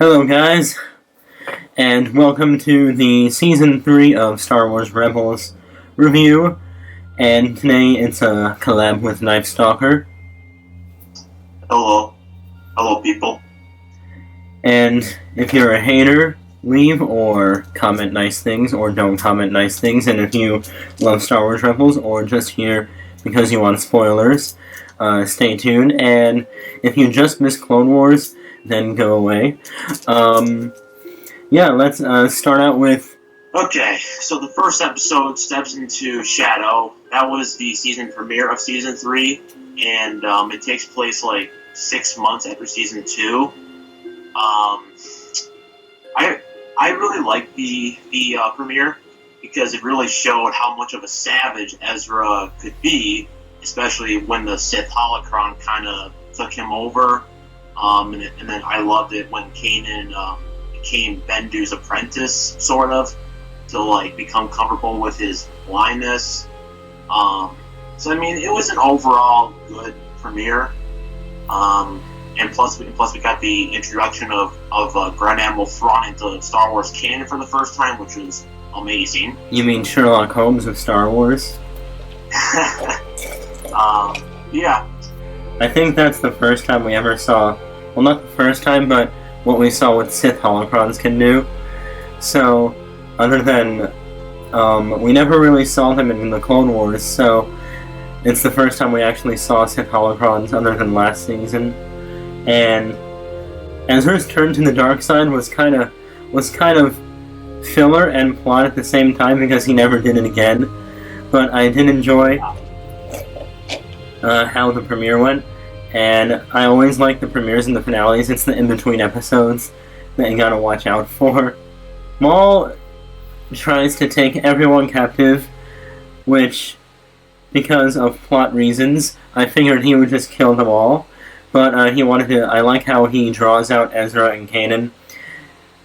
Hello guys, and welcome to the Season 3 of Star Wars Rebels review, and today it's a collab with Knife Stalker. Hello. Hello people. And if you're a hater, leave or comment nice things, or don't comment nice things, and if you love Star Wars Rebels, or just here because you want spoilers, stay tuned, and if you just missed Clone Wars, then go away. Let's start out with... Okay, so the first episode steps into Shadow. That was the season premiere of Season 3, and it takes place like 6 months after Season 2. I really liked the premiere because it really showed how much of a savage Ezra could be, especially when the Sith holocron kind of took him over. And then I loved it when Kanan became Bendu's apprentice, sort of, to like become comfortable with his blindness. So I mean, it was an overall good premiere. And plus we got the introduction of Grand Admiral Thrawn into Star Wars canon for the first time, which was amazing. You mean Sherlock Holmes of Star Wars? Yeah. I think that's the first time we ever saw, well, not the first time, but what we saw what Sith holocrons can do. So, other than, we never really saw them in the Clone Wars, so it's the first time we actually saw Sith holocrons other than last season. And Ezra's turn to the dark side was kind of filler and plot at the same time because he never did it again. But I did enjoy how the premiere went, and I always like the premieres and the finales. It's the in-between episodes that you gotta watch out for. Maul tries to take everyone captive, which, because of plot reasons, I figured he would just kill them all. But he wanted to. I like how he draws out Ezra and Kanan,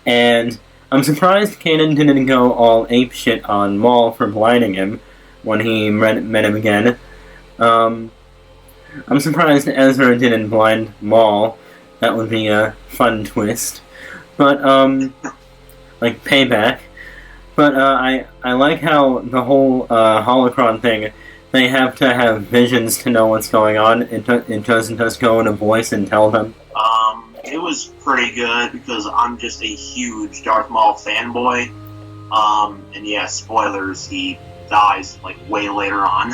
and I'm surprised Kanan didn't go all apeshit on Maul for blinding him when he met him again. I'm surprised Ezra didn't blind Maul. That would be a fun twist. But, like, payback. But, I like how the whole, holocron thing, they have to have visions to know what's going on. It doesn't just go in a voice and tell them. It was pretty good because I'm just a huge Darth Maul fanboy. And yeah, spoilers, he dies, like, way later on.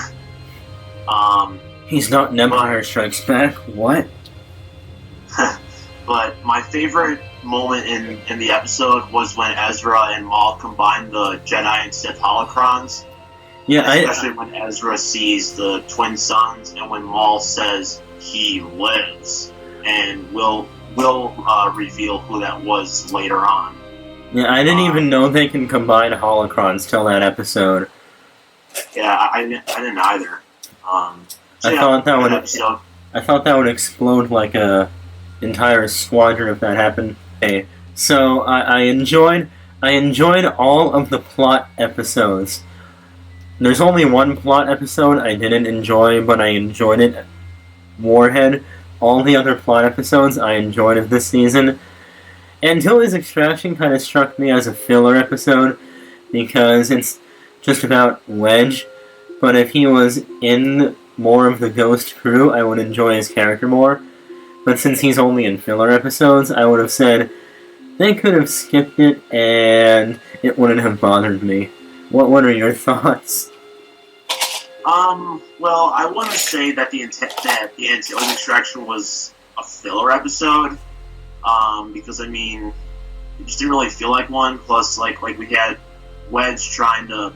He's not in Empire Strikes Back. What? But my favorite moment in the episode was when Ezra and Maul combined the Jedi and Sith holocrons. Yeah, especially when Ezra sees the twin suns and when Maul says he lives, and we'll reveal who that was later on. Yeah, I didn't even know they can combine holocrons till that episode. Yeah, I didn't either. I thought that would explode like a entire squadron if that happened. Okay, so I enjoyed all of the plot episodes. There's only one plot episode I didn't enjoy, but I enjoyed it. Warhead. All the other plot episodes I enjoyed of this season. Until his extraction kind of struck me as a filler episode, because it's just about Wedge. But if he was in more of the Ghost crew, I would enjoy his character more. But since he's only in filler episodes, I would have said they could have skipped it and it wouldn't have bothered me. What are your thoughts? Well, I want to say that the Antilles extraction was a filler episode. Because I mean, it just didn't really feel like one. Plus, like we had Wedge trying to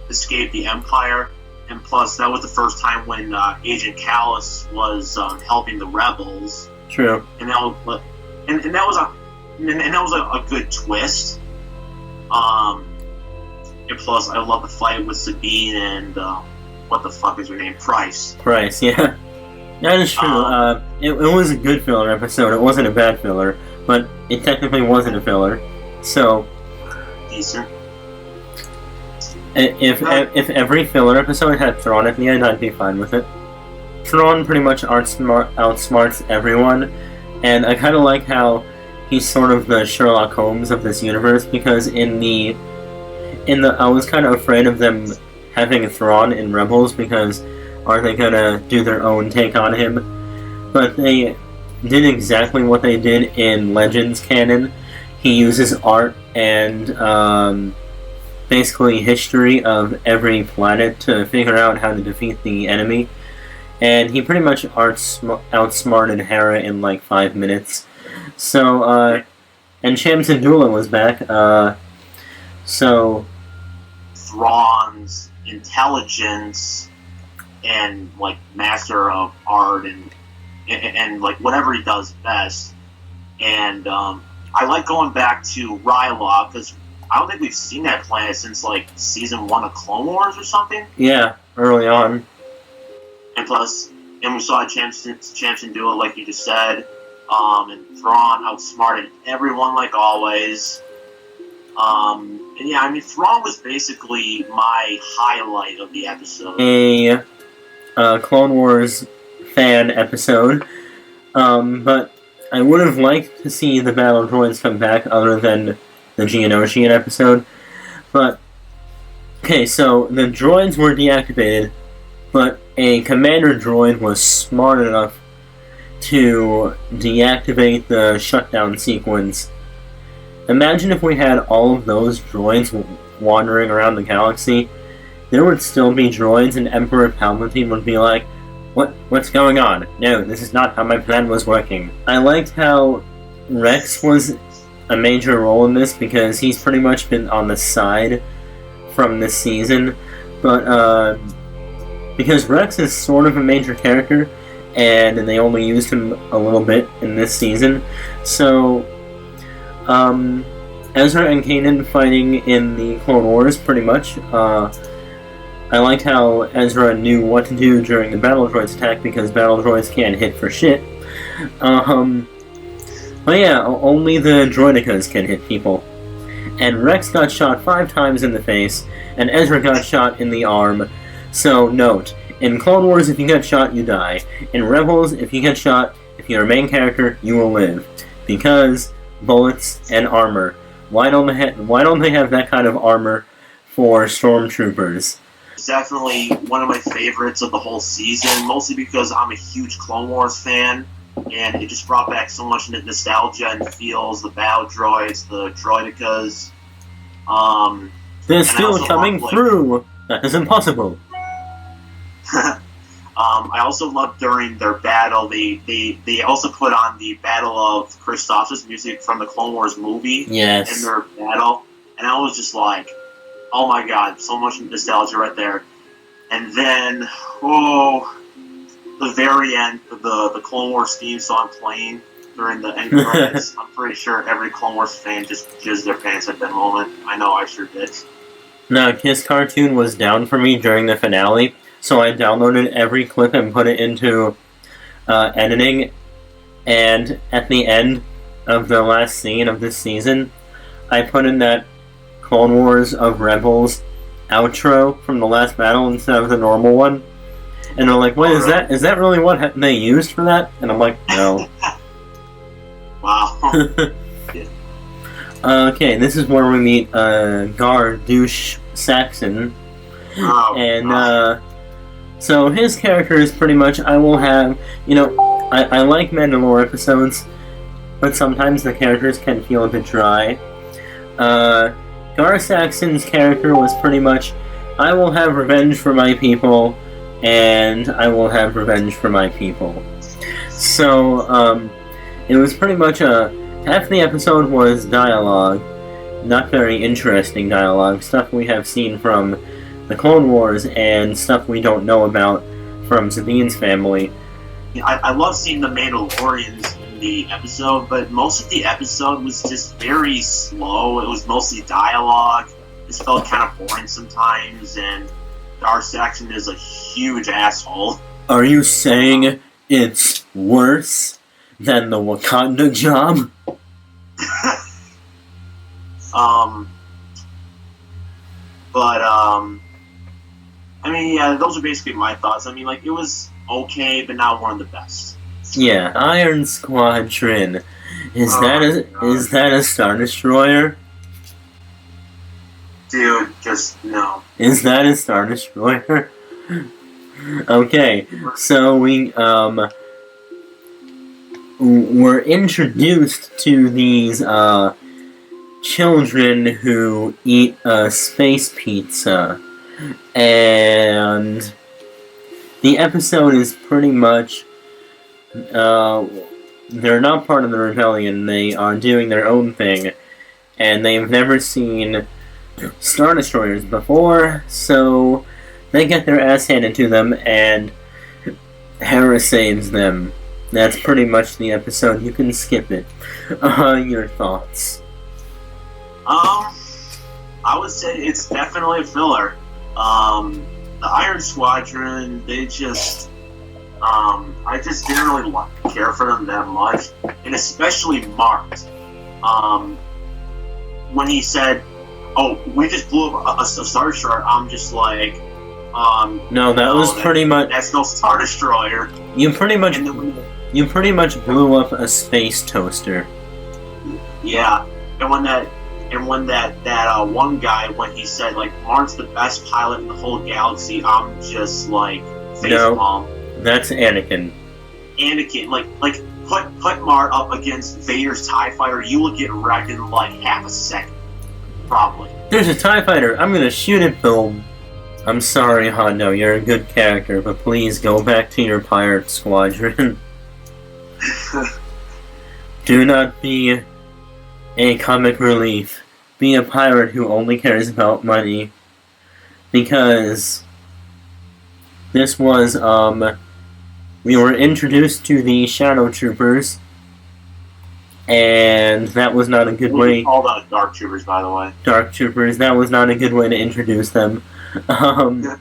escape the Empire, and plus that was the first time when Agent Callus was helping the rebels. True. And that was a good twist. And plus, I love the fight with Sabine and what the fuck is her name? Price. Price, yeah. That is true. It was a good filler episode. It wasn't a bad filler, but it technically wasn't a filler. So, decent. If every filler episode had Thrawn at the end, I'd be fine with it. Thrawn pretty much outsmarts everyone, and I kind of like how he's sort of the Sherlock Holmes of this universe, because in the I was kind of afraid of them having Thrawn in Rebels, because are they gonna do their own take on him? But they did exactly what they did in Legends canon. He uses art and basically history of every planet to figure out how to defeat the enemy. And he pretty much outsmarted Hera in like 5 minutes. So, and Cham Syndulla was back, so... Thrawn's intelligence and, like, master of art and like, whatever he does best. And, I like going back to Ryloth, because I don't think we've seen that planet since, like, Season 1 of Clone Wars or something. Yeah, early on. And plus, and we saw Cham Syndulla, like you just said, and Thrawn outsmarted everyone like always. And yeah, I mean, Thrawn was basically my highlight of the episode. A Clone Wars fan episode, but I would have liked to see the battle droids come back other than the Geonosian episode. But, okay, so the droids were deactivated, but a commander droid was smart enough to deactivate the shutdown sequence. Imagine if we had all of those droids wandering around the galaxy. There would still be droids, and Emperor Palpatine would be like, What's going on? No, this is not how my plan was working. I liked how Rex was a major role in this, because he's pretty much been on the side from this season, but because Rex is sort of a major character, and they only used him a little bit in this season, so Ezra and Kanan fighting in the Clone Wars, pretty much. I liked how Ezra knew what to do during the battle droids attack, because battle droids can't hit for shit. But yeah, only the droidicas can hit people. And Rex got shot 5 times in the face, and Ezra got shot in the arm. So note, in Clone Wars, if you get shot, you die. In Rebels, if you get shot, if you're a main character, you will live. Because bullets and armor. Why don't they have that kind of armor for stormtroopers? It's definitely one of my favorites of the whole season, mostly because I'm a huge Clone Wars fan, and it just brought back so much nostalgia and feels, the battle droids, the droidicas. They're still coming through! That is impossible! I also loved during their battle, they also put on the Battle of Christoph's music from the Clone Wars movie. Yes. In their battle, and I was just like, oh my god, so much nostalgia right there. And then, the very end, the Clone Wars theme song playing during the end credits. I'm pretty sure every Clone Wars fan just jizzed their pants at that moment. I know I sure did. Now, Kiss Cartoon was down for me during the finale, so I downloaded every clip and put it into editing, and at the end of the last scene of this season, I put in that Clone Wars of Rebels outro from the last battle instead of the normal one. And they're like, wait, is that really what they used for that? And I'm like, no. Wow. Okay, this is where we meet Gar Douche Saxon. Oh, and so his character is pretty much, I will have, I like Mandalore episodes, but sometimes the characters can feel a bit dry. Gar Saxon's character was pretty much, I will have revenge for my people, and I will have revenge for my people. So, it was pretty much half the episode was dialogue, not very interesting dialogue, stuff we have seen from the Clone Wars, and stuff we don't know about from Sabine's family. I love seeing the Mandalorians in the episode, but most of the episode was just very slow. It was mostly dialogue. This felt kind of boring sometimes, and Gar Saxon is a huge asshole. Are you saying it's worse than the Wakanda job? I mean, yeah, those are basically my thoughts. I mean, like, it was okay, but not one of the best. Yeah, Iron Squadron. Is that a Star Destroyer? Dude, just no. Is that a Star Destroyer? Okay, so we're introduced to these children who eat space pizza, and the episode is pretty much they're not part of the rebellion. They are doing their own thing, and they've never seen Star Destroyers before, so they get their ass handed to them, and Hera saves them. That's pretty much the episode. You can skip it. Your thoughts? I would say it's definitely a filler. The Iron Squadron, they just, I just didn't really care for them that much, and especially Mark. When he said, "Oh, we just blew up a Star Destroyer," I'm just like, no, that was pretty much. That's no Star Destroyer. You pretty much blew up a space toaster. Yeah, and when that one guy, when he said like Mark's the best pilot in the whole galaxy, I'm just like facepalm. No, that's Anakin. Anakin, like put Mar up against Vader's TIE fighter, you will get wrecked in like half a second, probably. There's a TIE fighter. I'm gonna shoot it, boom. I'm sorry, Hondo, you're a good character, but please go back to your pirate squadron. Do not be a comic relief. Be a pirate who only cares about money. Because this was, we were introduced to the Shadow Troopers, and that was not a good way. All the Dark Troopers, by the way. Dark Troopers, that was not a good way to introduce them. Hondo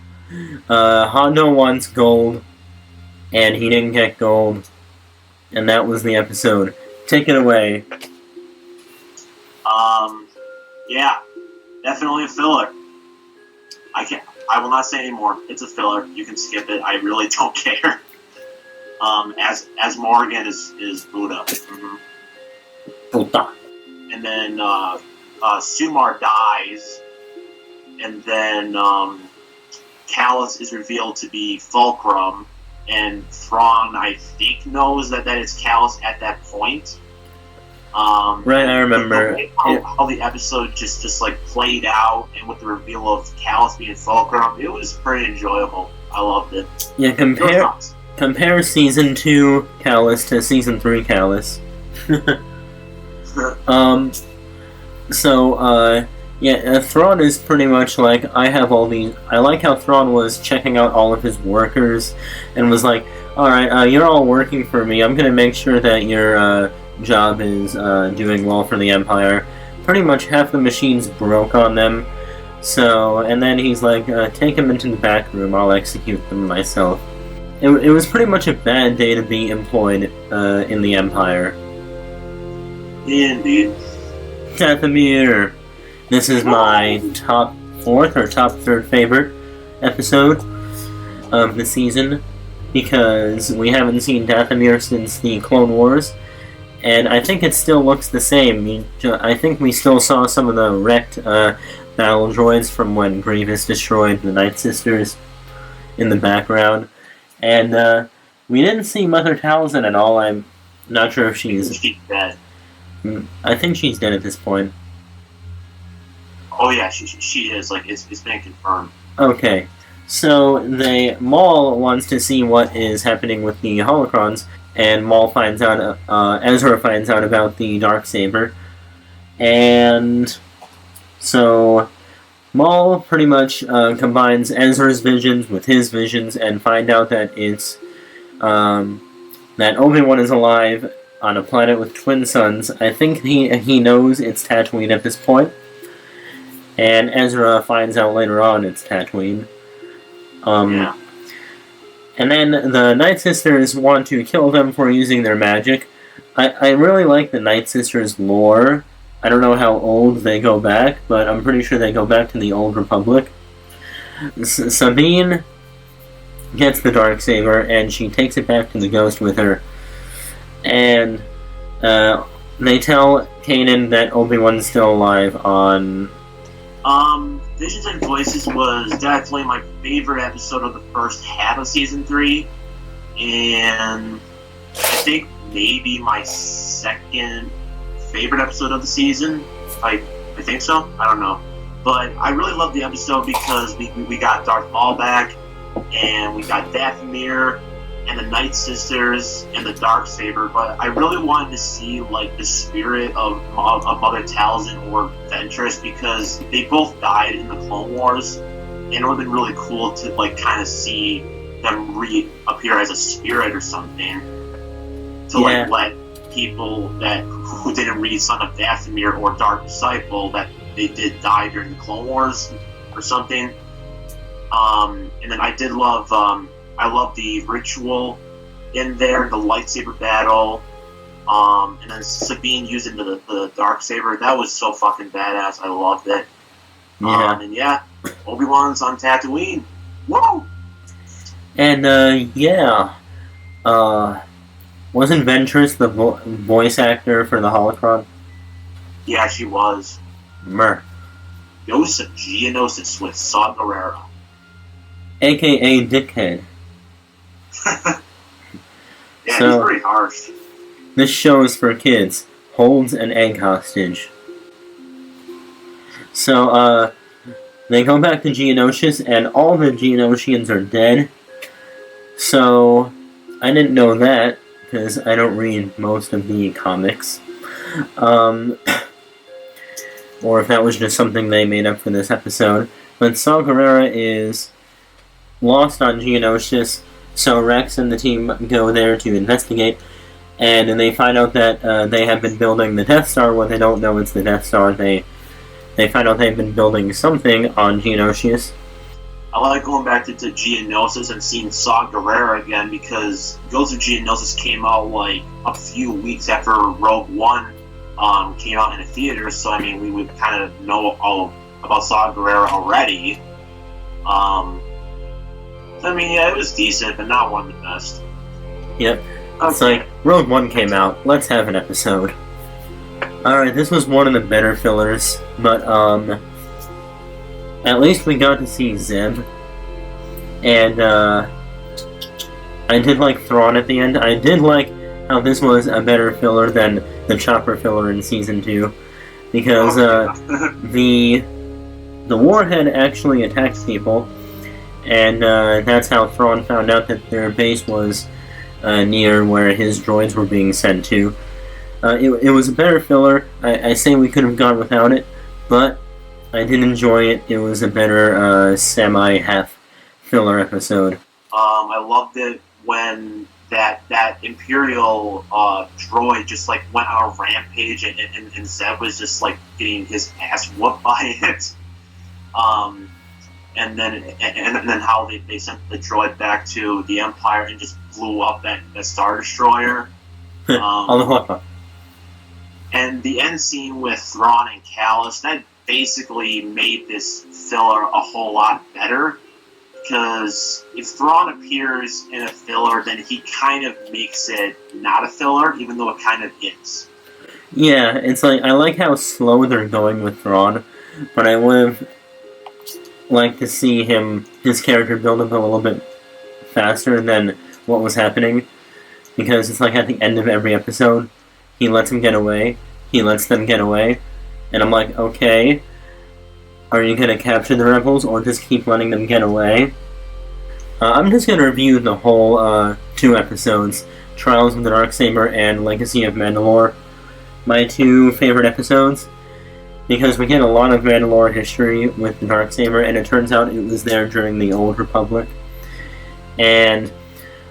wants gold, and he didn't get gold, and that was the episode. Take it away. Yeah, definitely a filler. I will not say anymore. It's a filler. You can skip it. I really don't care. As Morgan is Buddha. Mm-hmm. Buddha. And then Sumar dies, and then Callus is revealed to be Fulcrum, and Thrawn, I think, knows that it's Callus at that point. Right, I remember. How the episode just like played out, and with the reveal of Callus being Fulcrum, it was pretty enjoyable. I loved it. Yeah, compare season 2 Callus to season 3 Callus. Thrawn is pretty much like, I have all these. I like how Thrawn was checking out all of his workers and was like, alright, you're all working for me. I'm gonna make sure that your job is doing well for the Empire. Pretty much half the machines broke on them. So, and then he's like, take them into the back room, I'll execute them myself. It was pretty much a bad day to be employed in the Empire. Indeed. Dathomir. This is my top 4th or top 3rd favorite episode of the season, because we haven't seen Dathomir since the Clone Wars, and I think it still looks the same. I think we still saw some of the wrecked battle droids from when Grievous destroyed the Night Sisters in the background, and we didn't see Mother Talzin at all. I'm not sure if she's dead. I think she's dead at this point. Oh yeah, she is. Like, it's been confirmed. Okay, so Maul wants to see what is happening with the holocrons, and Maul finds out. Ezra finds out about the Darksaber, and so Maul pretty much combines Ezra's visions with his visions and find out that it's that Obi-Wan is alive on a planet with twin suns. I think he knows it's Tatooine at this point. And Ezra finds out later on it's Tatooine. Yeah. And then the Night Sisters want to kill them for using their magic. I really like the Night Sisters lore. I don't know how old they go back, but I'm pretty sure they go back to the Old Republic. Sabine gets the Darksaber, and she takes it back to the Ghost with her. And they tell Kanan that Obi-Wan's still alive on... Visions and Voices was definitely my favorite episode of the first half of Season 3, and I think maybe my second favorite episode of the season. I think so. I don't know. But I really loved the episode because we got Darth Maul back, and we got Dathomir, and the Night Sisters, and the Darksaber. But I really wanted to see like the spirit of Mother Talzin or Ventress, because they both died in the Clone Wars, and it would have been really cool to like kind of see them reappear as a spirit or something to like let people that who didn't read Son of Dathomir or Dark Disciple that they did die during the Clone Wars or something. And then I did love I love the ritual in there, the lightsaber battle, and then Sabine using the Darksaber. That was so fucking badass. I loved it. Yeah. And yeah, Obi-Wan's on Tatooine. Woo! And wasn't Ventress the voice actor for the Holocron? Yeah, she was. Mer. Dose of Geonosis with Saw Gerrera. A.K.A. Dickhead. Yeah, he's pretty harsh. This show is for kids. Holds an egg hostage. So, they go back to Geonosis, and all the Geonosians are dead. So, I didn't know that, because I don't read most of the comics. Or if that was just something they made up for this episode. But Saw Gerrera is lost on Geonosis, so Rex and the team go there to investigate, and they find out that they have been building the Death Star when they don't know it's the Death Star. They find out they've been building something on Geonosis. I like going back to Geonosis and seeing Saw Gerrera again, because Ghost of Geonosis came out like a few weeks after Rogue One came out in the theater, so I mean we would kind of know all about Saw Gerrera already. I mean, yeah, it was decent, but not one of the best. Yep. Okay. It's like, Rogue One came out, let's have an episode. Alright, this was one of the better fillers, but, at least we got to see Zeb. And, I did like Thrawn at the end. I did like how this was a better filler than the Chopper filler in Season 2. Because, the Warhead actually attacked people. And that's how Thrawn found out that their base was near where his droids were being sent to. It was a better filler. I say we could have gone without it, but I did enjoy it. It was a better semi-half filler episode. I loved it when that Imperial droid just like went on a rampage and Zeb was just like getting his ass whooped by it. And then how they sent the droid back to the Empire and just blew up that Star Destroyer. And the end scene with Thrawn and Callus, that basically made this filler a whole lot better. Because if Thrawn appears in a filler, then he kind of makes it not a filler, even though it kind of is. Yeah, it's like, I like how slow they're going with Thrawn, but I would have like to see his character build up a little bit faster than what was happening, because it's like at the end of every episode, he lets them get away, and I'm like, okay, are you going to capture the rebels, or just keep letting them get away? I'm just going to review the whole 2 episodes, Trials of the Darksaber and Legacy of Mandalore, my 2 favorite episodes. Because we get a lot of Mandalore history with the Darksaber, and it turns out it was there during the Old Republic. And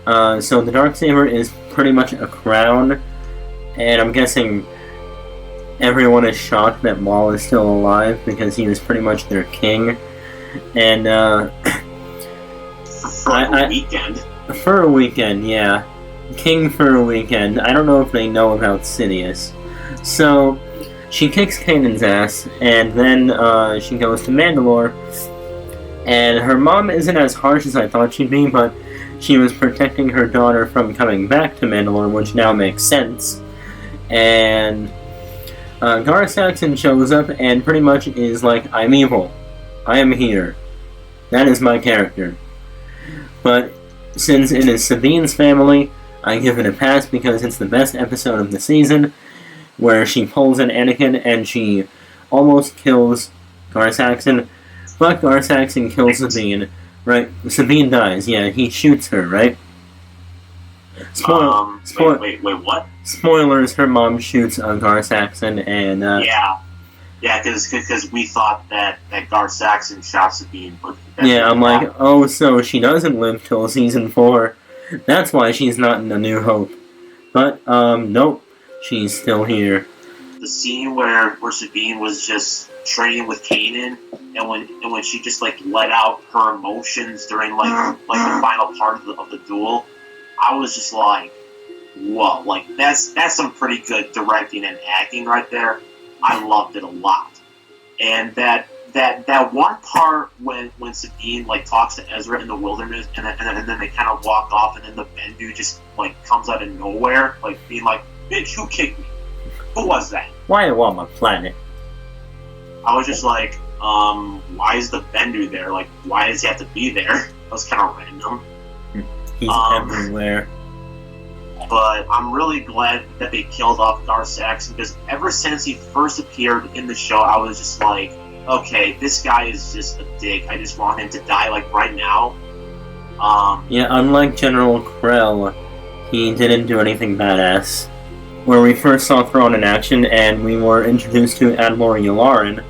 so the Darksaber is pretty much a crown, and I'm guessing everyone is shocked that Maul is still alive because he was pretty much their king. And for a weekend. For a weekend, yeah. King for a weekend. I don't know if they know about Sidious. So she kicks Kanan's ass, and then she goes to Mandalore, and her mom isn't as harsh as I thought she'd be, but she was protecting her daughter from coming back to Mandalore, which now makes sense. And Gar Saxon shows up and pretty much is like, I'm evil. I am here. That is my character. But since it is Sabine's family, I give it a pass because it's the best episode of the season, where she pulls an Anakin and she almost kills Gar Saxon, but Gar Saxon kills Sabine, right? Sabine dies, yeah, he shoots her, right? Wait, what? Spoilers, her mom shoots Gar Saxon, and Yeah, because we thought that Gar Saxon shot Sabine, but yeah, I'm like, oh, so she doesn't live till season 4. That's why she's not in A New Hope. But nope, she's still here. The scene where Sabine was just training with Kanan, and when she just like let out her emotions during like the final part of the duel, I was just like, whoa, like that's some pretty good directing and acting right there. I loved it a lot. And that one part when Sabine like talks to Ezra in the wilderness and then they kind of walk off and then the Bendu just like comes out of nowhere, like being like, bitch, who kicked me? Who was that? Why you on my planet? I was just like, why is the Bendu there? Like, why does he have to be there? That was kind of random. He's everywhere. But I'm really glad that they killed off Gar Saxon, because ever since he first appeared in the show, I was just like, okay, this guy is just a dick. I just want him to die, like, right now. Yeah, unlike General Krell, he didn't do anything badass. Where we first saw Thrawn in action, and we were introduced to Admiral Yularen,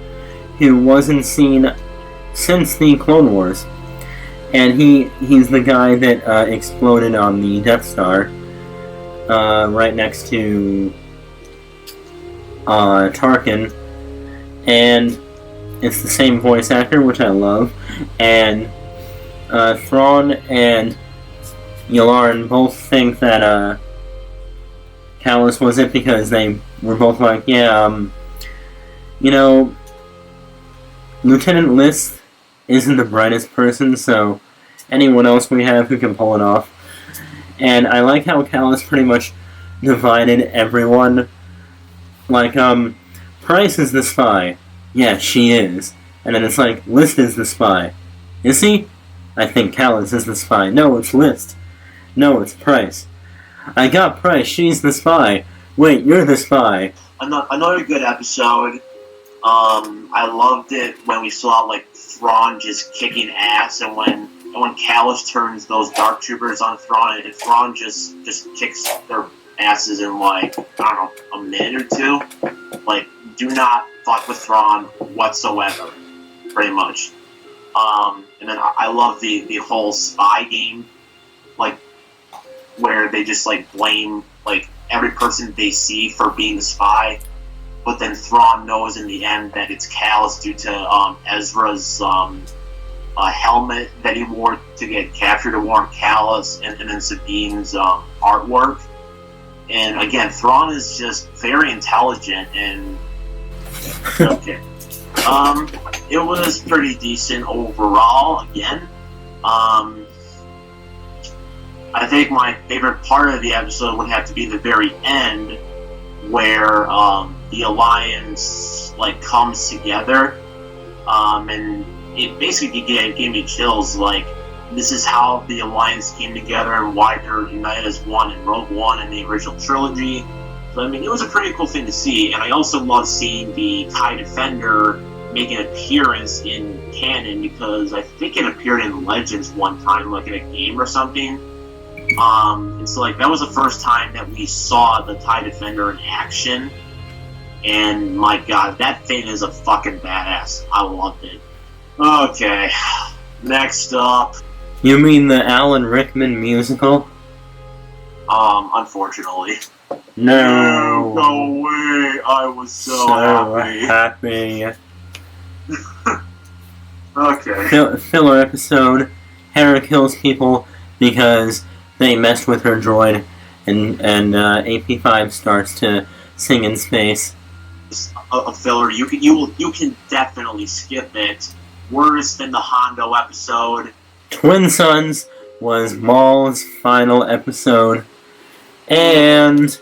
who wasn't seen since the Clone Wars. And he's the guy that exploded on the Death Star. Right next to Tarkin, and it's the same voice actor, which I love, and Thrawn and Yularen both think that Kallus was it because they were both like, yeah, you know, Lieutenant List isn't the brightest person, so anyone else we have who can pull it off. And I like how Kallus pretty much divided everyone. Like, Price is the spy. Yeah, she is. And then it's like, List is the spy. Is he? I think Kallus is the spy. No, it's List. No, it's Price. I got Price, she's the spy. Wait, you're the spy. Another good episode. I loved it when we saw, like, Thrawn just kicking ass, and when Kallus turns those Dark Troopers on Thrawn, and Thrawn just kicks their asses in, like, I don't know, a minute or two. Like, do not fuck with Thrawn whatsoever, pretty much. And then I love the whole spy game, like, where they just, like, blame, like, every person they see for being a spy, but then Thrawn knows in the end that it's Kallus due to Ezra's helmet that he wore to get captured to warn Kallus, and then Sabine's artwork. And again, Thrawn is just very intelligent, and okay. It was pretty decent overall, again. I think my favorite part of the episode would have to be the very end, where the Alliance like comes together, and it basically gave me chills. Like, this is how the Alliance came together and why they're united as one in Rogue One and the original trilogy. So, I mean, it was a pretty cool thing to see, and I also love seeing the TIE Defender make an appearance in canon, because I think it appeared in Legends one time, like in a game or something. And so, like, that was the first time that we saw the TIE Defender in action, and my god, that thing is a fucking badass. I loved it. Okay, next up. You mean the Alan Rickman musical? Unfortunately. No. No way. I was so happy. Okay. Filler episode. Hera kills people because they messed with her droid, and AP5 starts to sing in space. A filler. You can definitely skip it. Worse than the Hondo episode. Twin Sons was Maul's final episode, and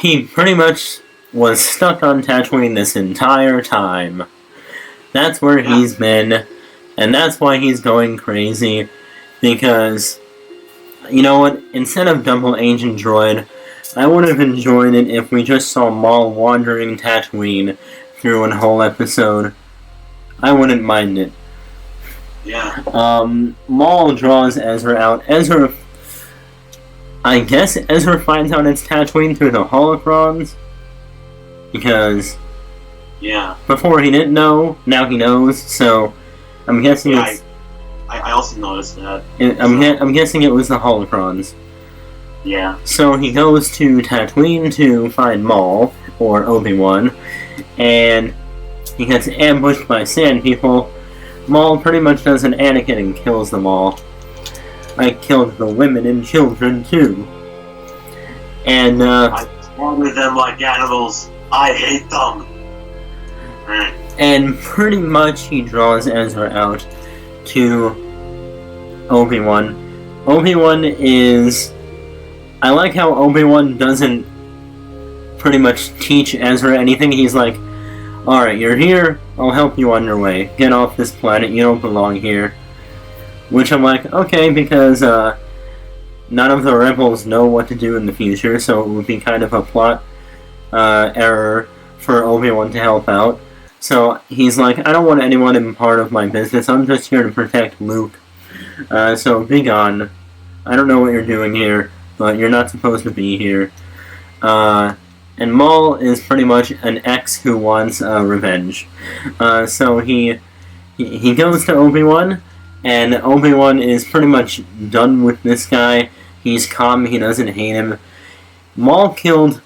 he pretty much was stuck on Tatooine this entire time. That's where he's been, and that's why he's going crazy, because, you know what, instead of Double Agent Droid, I would have enjoyed it if we just saw Maul wandering Tatooine through a whole episode. I wouldn't mind it. Yeah. Maul draws Ezra out. I guess Ezra finds out it's Tatooine through the holocrons, because before he didn't know, now he knows. So I'm guessing it's. I also noticed that. I'm guessing it was the holocrons. Yeah. So he goes to Tatooine to find Maul or Obi-Wan, and he gets ambushed by Sand People. Maul pretty much does an Anakin and kills them all. I killed the women and children too. And I slaughter them like animals. I hate them. And pretty much he draws Ezra out to Obi-Wan. Obi-Wan is... I like how Obi-Wan doesn't pretty much teach Ezra anything. He's like, alright, you're here, I'll help you on your way. Get off this planet, you don't belong here. Which I'm like, okay, because none of the rebels know what to do in the future, so it would be kind of a plot error for Obi-Wan to help out. So he's like, I don't want anyone in part of my business, I'm just here to protect Luke. So be gone. I don't know what you're doing here, but you're not supposed to be here. And Maul is pretty much an ex who wants revenge. So he goes to Obi-Wan, and Obi-Wan is pretty much done with this guy. He's calm, he doesn't hate him. Maul killed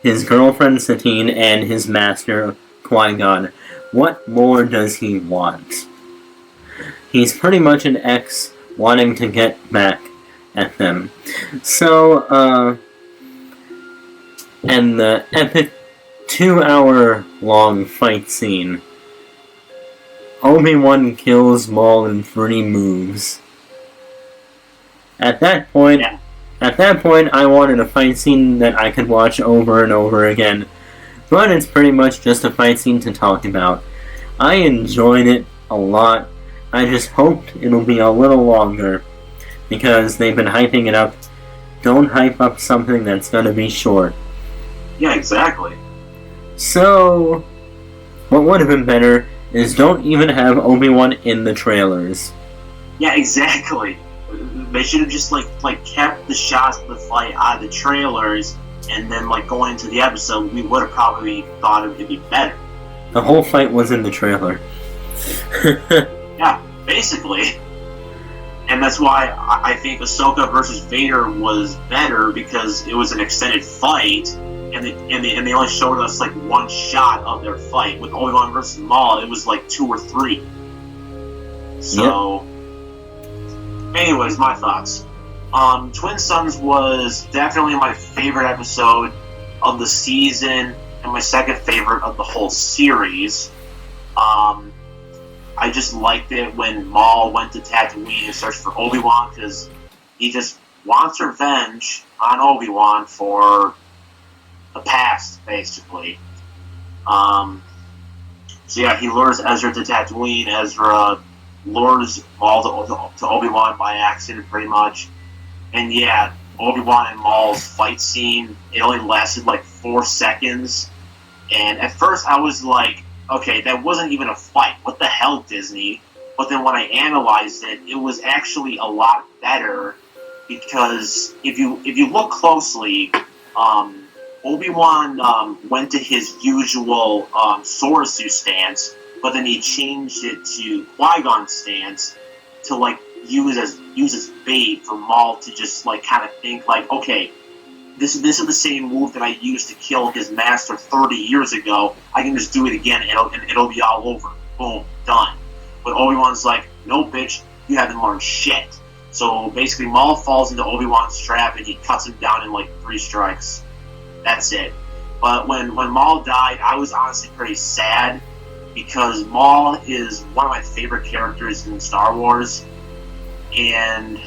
his girlfriend Satine and his master Qui-Gon. What more does he want? He's pretty much an ex wanting to get back at them. So, and the epic 2-hour-long fight scene. Obi-Wan kills Maul in 3 moves. At that point, I wanted a fight scene that I could watch over and over again. But it's pretty much just a fight scene to talk about. I enjoyed it a lot. I just hoped it'll be a little longer, because they've been hyping it up. Don't hype up something that's gonna be short. Yeah, exactly. So, what would have been better is don't even have Obi-Wan in the trailers. Yeah, exactly. They should have just like kept the shots of the fight out of the trailers, and then like going into the episode, we would have probably thought it would be better. The whole fight was in the trailer. Yeah, basically. And that's why I think Ahsoka versus Vader was better, because it was an extended fight, and they only showed us like one shot of their fight. With Obi-Wan versus Maul, it was like 2 or 3. So, anyways, my thoughts. Twin Suns was definitely my favorite episode of the season, and my second favorite of the whole series. I just liked it when Maul went to Tatooine and searched for Obi-Wan, because he just wants revenge on Obi-Wan for the past, basically. So yeah, he lures Ezra to Tatooine. Ezra lures Maul to Obi-Wan by accident, pretty much. And yeah, Obi-Wan and Maul's fight scene, it only lasted like 4 seconds. And at first I was like, okay, that wasn't even a fight. What the hell, Disney? But then when I analyzed it, it was actually a lot better, because if you look closely, Obi-Wan went to his usual Sorasu stance, but then he changed it to Qui-Gon's stance to like use as bait for Maul to just like kind of think like, okay, this is the same move that I used to kill his master 30 years ago. I can just do it again, and it'll be all over. Boom, done. But Obi-Wan's like, no, bitch, you haven't learned shit. So basically, Maul falls into Obi-Wan's trap, and he cuts him down in like 3 strikes. That's it. But when Maul died, I was honestly pretty sad, because Maul is one of my favorite characters in Star Wars, and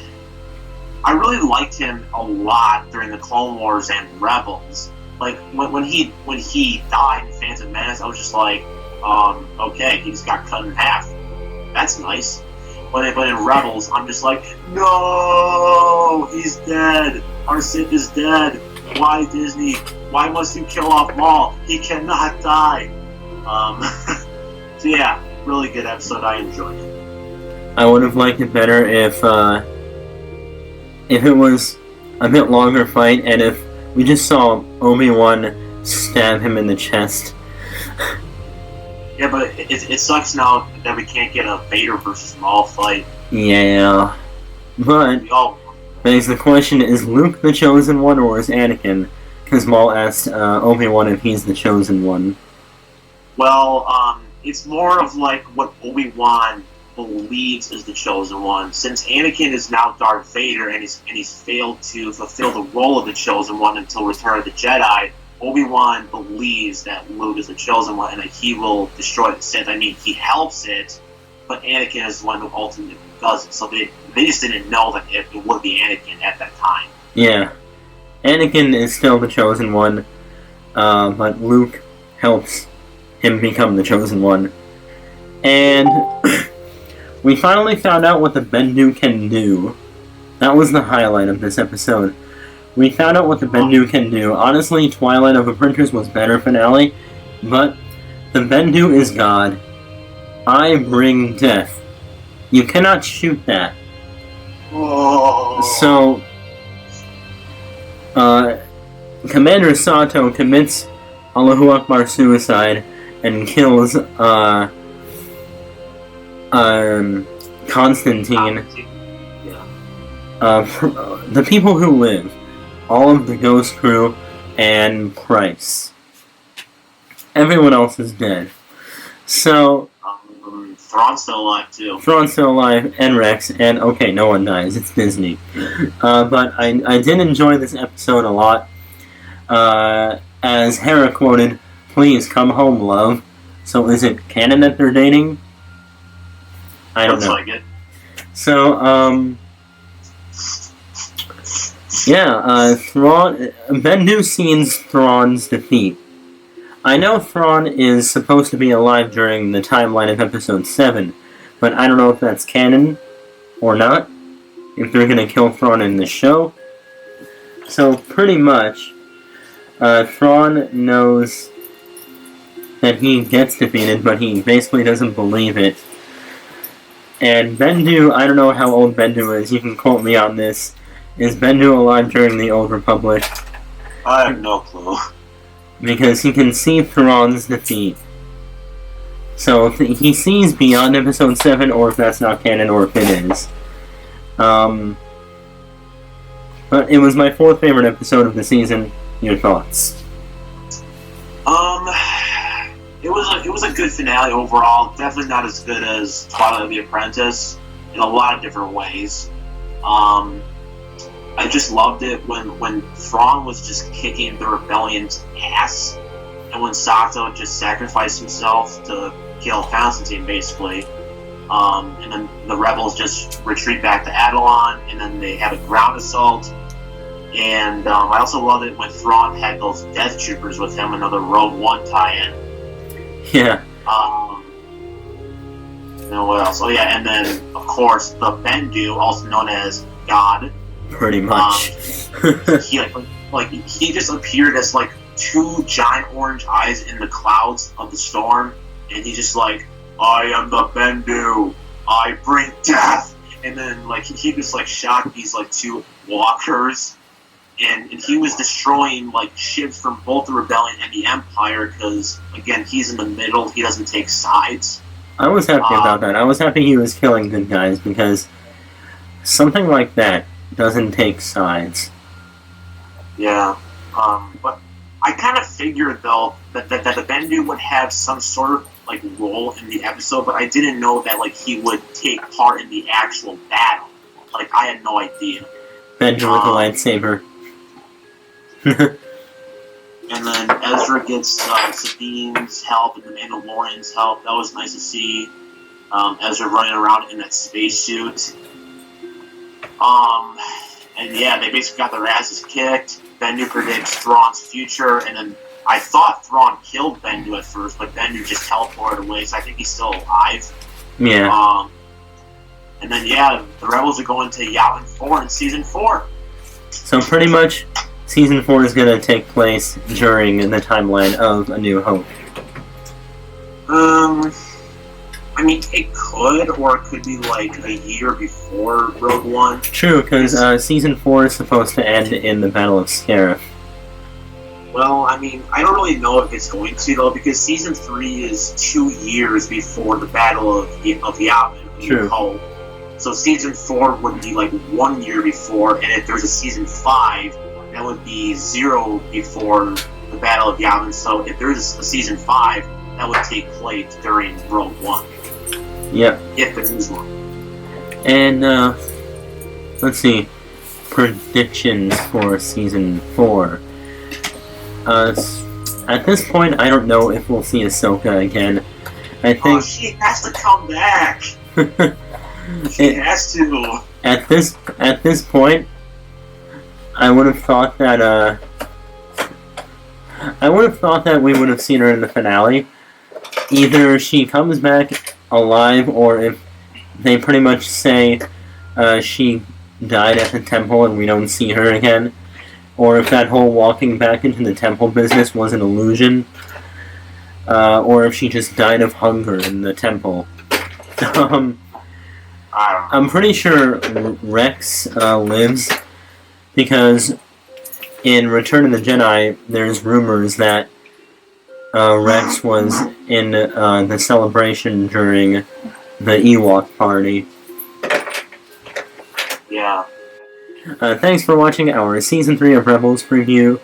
I really liked him a lot during the Clone Wars and Rebels, like when he died in Phantom Menace, I was just like, okay, he just got cut in half. That's nice. But in Rebels, I'm just like, no, he's dead. Our Sith is dead. Why, Disney? Why must you kill off Maul? He cannot die. So yeah, really good episode. I enjoyed it. I would have liked it better if it was a bit longer fight, and if we just saw Obi-Wan stab him in the chest. Yeah, but it sucks now that we can't get a Vader versus Maul fight. Yeah, but begs the question: is Luke the chosen one, or is Anakin? Because Maul asked Obi-Wan if he's the chosen one. Well, it's more of like what Obi-Wan believes is the chosen one. Since Anakin is now Darth Vader and he's failed to fulfill the role of the chosen one until Return of the Jedi, Obi-Wan believes that Luke is the chosen one and that he will destroy the Sith. I mean, he helps it, but Anakin is the one who ultimately does it. So they just didn't know that it would be Anakin at that time. Yeah. Anakin is still the chosen one, but Luke helps him become the chosen one. And we finally found out what the Bendu can do. That was the highlight of this episode. We found out what the Bendu can do. Honestly, Twilight of Apprentice was better finale, but the Bendu is God. I bring death. You cannot shoot that. So, Commander Sato commits Allahu Akbar suicide and kills Constantine. The people who live. All of the Ghost Crew and Price. Everyone else is dead. So, Thrawn's still alive too. Thrawn's still alive, and Rex, and okay, no one dies. It's Disney. But I did enjoy this episode a lot. As Hera quoted, "Please come home, love." So is it canon that they're dating? I don't know. Looks like it. So, Thrawn. Bendu sees Thrawn's defeat. I know Thrawn is supposed to be alive during the timeline of Episode 7, but I don't know if that's canon or not. If they're gonna kill Thrawn in the show. So pretty much, Thrawn knows that he gets defeated, but he basically doesn't believe it. And Bendu, I don't know how old Bendu is. You can quote me on this. Is Bendu alive during the Old Republic? I have no clue. Because he can see Thrawn's defeat. So if he sees beyond Episode 7, or if that's not canon, or if it is. But it was my fourth favorite episode of the season. Your thoughts? It was a good finale overall. Definitely not as good as Twilight of the Apprentice in a lot of different ways. I just loved it when Thrawn was just kicking the rebellion's ass, and when Sato just sacrificed himself to kill Constantine, basically. And then the rebels just retreat back to Atollon, and then they have a ground assault. And I also loved it when Thrawn had those Death Troopers with him, another Rogue One tie-in. Yeah. And what else? Oh yeah, and then of course the Bendu, also known as God. Pretty much. He just appeared as like two giant orange eyes in the clouds of the storm, and he's just like, "I am the Bendu. I bring death." And then like he just like shot these like two walkers. And he was destroying like ships from both the Rebellion and the Empire because, again, he's in the middle. He doesn't take sides. I was happy about that. I was happy he was killing good guys because something like that doesn't take sides. Yeah. But I kind of figured, though, that the Bendu would have some sort of like role in the episode, but I didn't know that like he would take part in the actual battle. Like, I had no idea. Bendu with a lightsaber. And then Ezra gets Sabine's help and the Mandalorian's help. That was nice to see. Ezra running around in that spacesuit. And yeah, they basically got their asses kicked. Bennu predicts Thrawn's future, and then I thought Thrawn killed Bennu at first, but Bennu just teleported away, so I think he's still alive. Yeah. And then, yeah, the Rebels are going to Yavin 4 in Season 4. So pretty much, Season 4 is going to take place during the timeline of A New Hope. I mean, it could, or it could be like a year before Rogue One. True, because Season 4 is supposed to end in the Battle of Scarif. Well, I mean, I don't really know if it's going to, though, because Season 3 is 2 years before the Battle of Yavin. True. So Season 4 would be like 1 year before, and if there's a Season 5, that would be 0 before the Battle of Yavin. So if there's a Season 5, that would take place during Rogue One. Yep. If there is one. And, let's see. Predictions for Season 4. At this point, I don't know if we'll see Ahsoka again. I think... Oh, she has to come back! She has to! At this point, I would have thought that, we would have seen her in the finale. Either she comes back alive, or if they pretty much say she died at the temple and we don't see her again, or if that whole walking back into the temple business was an illusion, or if she just died of hunger in the temple. I'm pretty sure Rex lives, because in Return of the Jedi, there's rumors that Rex was in the celebration during the Ewok party. Yeah. Thanks for watching our Season 3 of Rebels review,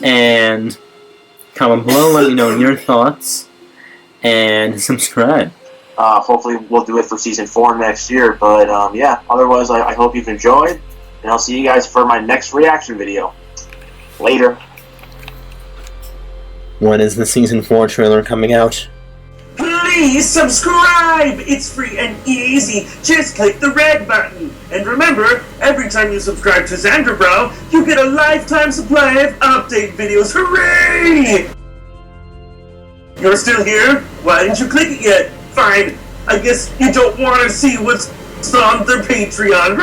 and comment below, let me know your thoughts, and subscribe. Hopefully we'll do it for Season 4 next year, but yeah, otherwise I hope you've enjoyed, and I'll see you guys for my next reaction video. Later. When is the Season 4 trailer coming out? Please subscribe! It's free and easy. Just click the red button. And remember, every time you subscribe to Zaandarbrow, you get a lifetime supply of update videos. Hooray! You're still here? Why didn't you click it yet? Fine. I guess you don't want to see what's on their Patreon.